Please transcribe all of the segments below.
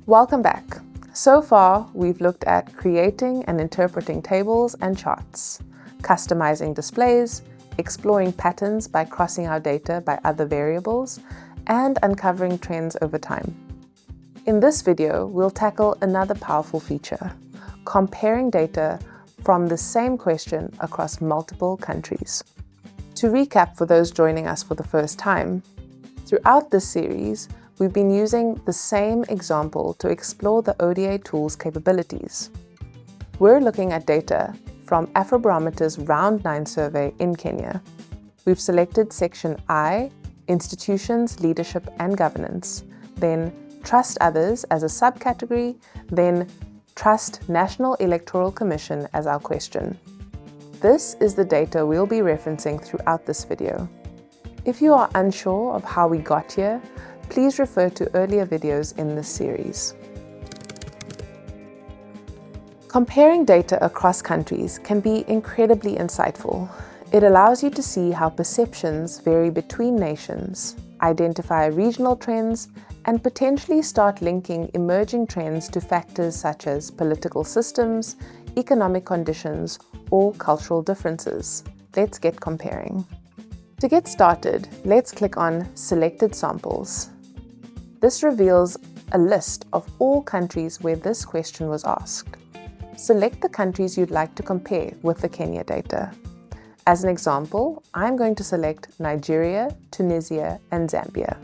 Welcome back. So far, we've looked at creating and interpreting tables and charts, customizing displays, exploring patterns by crossing our data by other variables, and uncovering trends over time. In this video, we'll tackle another powerful feature, comparing data from the same question across multiple countries. To recap for those joining us for the first time, throughout this series, we've been using the same example to explore the ODA tool's capabilities. We're looking at data from Afrobarometer's Round 9 survey in Kenya. We've selected section I, Institutions, Leadership and Governance, then Trust Others as a subcategory, then Trust National Electoral Commission as our question. This is the data we'll be referencing throughout this video. If you are unsure of how we got here, please refer to earlier videos in this series. Comparing data across countries can be incredibly insightful. It allows you to see how perceptions vary between nations, identify regional trends, and potentially start linking emerging trends to factors such as political systems, economic conditions, or cultural differences. Let's get comparing. To get started, let's click on Selected Samples. This reveals a list of all countries where this question was asked. Select the countries you'd like to compare with the Kenya data. As an example, I'm going to select Nigeria, Tunisia, and Zambia.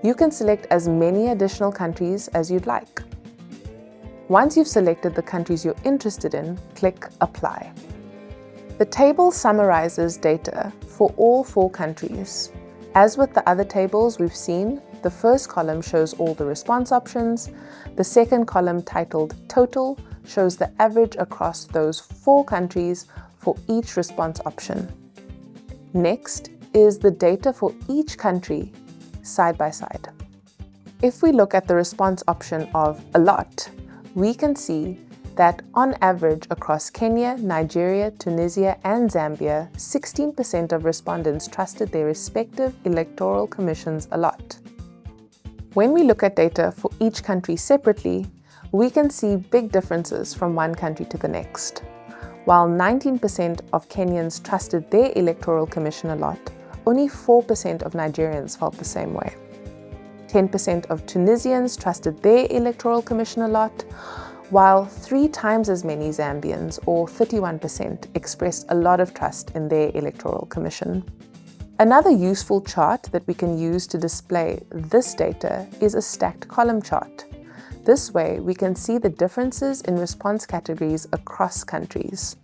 You can select as many additional countries as you'd like. Once you've selected the countries you're interested in, click Apply. The table summarizes data for all 4 countries. As with the other tables we've seen, the first column shows all the response options. The second column, titled Total, shows the average across those 4 countries for each response option. Next is the data for each country, side by side. If we look at the response option of a lot, we can see that on average across Kenya, Nigeria, Tunisia, and Zambia, 16% of respondents trusted their respective electoral commissions a lot. When we look at data for each country separately, we can see big differences from one country to the next. While 19% of Kenyans trusted their electoral commission a lot, only 4% of Nigerians felt the same way. 10% of Tunisians trusted their electoral commission a lot, while 3 times as many Zambians, or 31%, expressed a lot of trust in their electoral commission. Another useful chart that we can use to display this data is a stacked column chart. This way, we can see the differences in response categories across countries.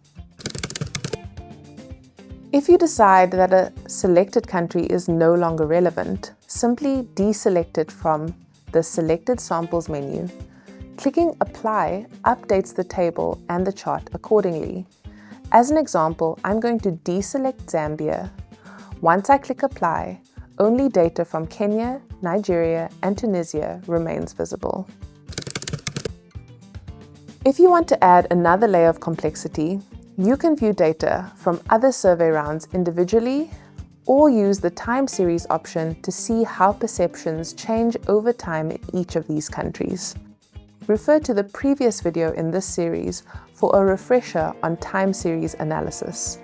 If you decide that a selected country is no longer relevant, simply deselect it from the Selected Samples menu. Clicking Apply updates the table and the chart accordingly. As an example, I'm going to deselect Zambia. Once I click Apply, only data from Kenya, Nigeria, and Tunisia remains visible. If you want to add another layer of complexity, you can view data from other survey rounds individually or use the time series option to see how perceptions change over time in each of these countries. Refer to the previous video in this series for a refresher on time series analysis.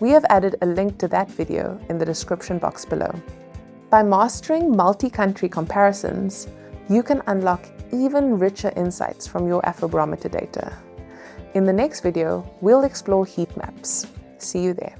We have added a link to that video in the description box below. By mastering multi-country comparisons, you can unlock even richer insights from your Afrobarometer data. In the next video, we'll explore heat maps. See you there.